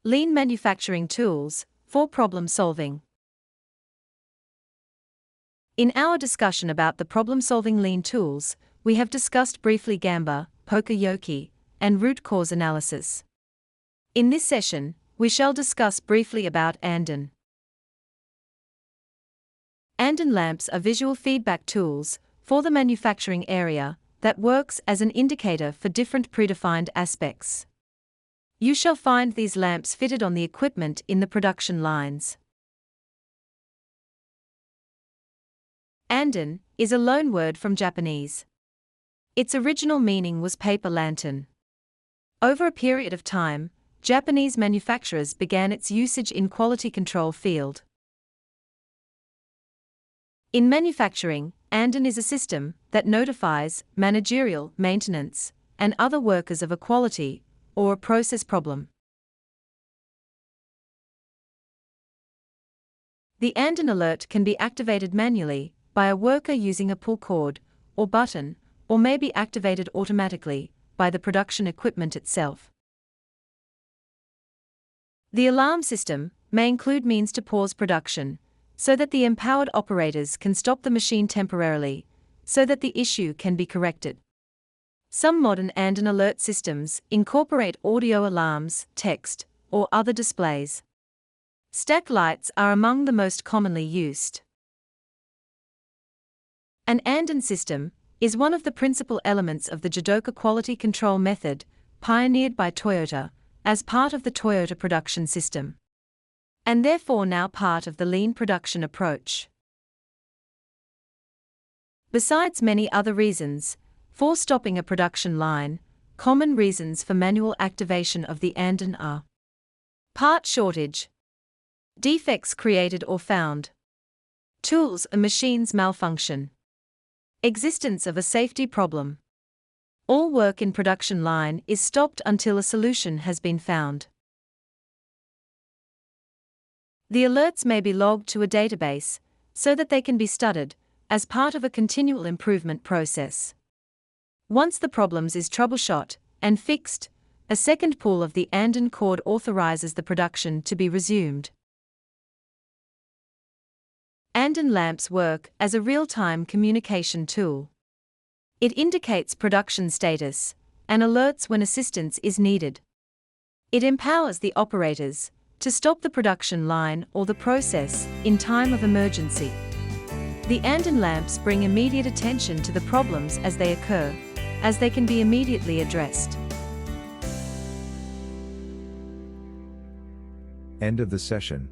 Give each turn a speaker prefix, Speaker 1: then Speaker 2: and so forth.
Speaker 1: Lean manufacturing tools for problem solving. In our discussion about the problem-solving lean tools, we have discussed briefly Gamba, Poka-yoke, and root cause analysis. In this session, we shall discuss briefly about Andon. Andon lamps are visual feedback tools for the manufacturing area that works as an indicator for different predefined aspects. You shall find these lamps fitted on the equipment in the production lines. Andon is a loanword from Japanese. Its original meaning was paper lantern. Over a period of time, Japanese manufacturers began its usage in quality control field. In manufacturing, Andon is a system that notifies managerial, maintenance, and other workers of a quality or a process problem. The Andon alert can be activated manually by a worker using a pull cord or button, or may be activated automatically by the production equipment itself. The alarm system may include means to pause production, so that the empowered operators can stop the machine temporarily, so that the issue can be corrected. Some modern Andon alert systems incorporate audio alarms, text, or other displays. Stack lights are among the most commonly used. An Andon system is one of the principal elements of the Jidoka quality control method, pioneered by Toyota, as part of the Toyota production system, and therefore now part of the lean production approach. Besides many other reasons for stopping a production line, common reasons for manual activation of the Andon are part shortage, defects created or found, tools and machines malfunction, existence of a safety problem. All work in production line is stopped until a solution has been found. The alerts may be logged to a database so that they can be studied as part of a continual improvement process. Once the problems is troubleshot and fixed, a second pull of the Andon cord authorizes the production to be resumed. Andon lamps work as a real-time communication tool. It indicates production status and alerts when assistance is needed. It empowers the operators to stop the production line or the process in time of emergency. The Andon lamps bring immediate attention to the problems as they occur, as they can be immediately addressed.
Speaker 2: End of the session.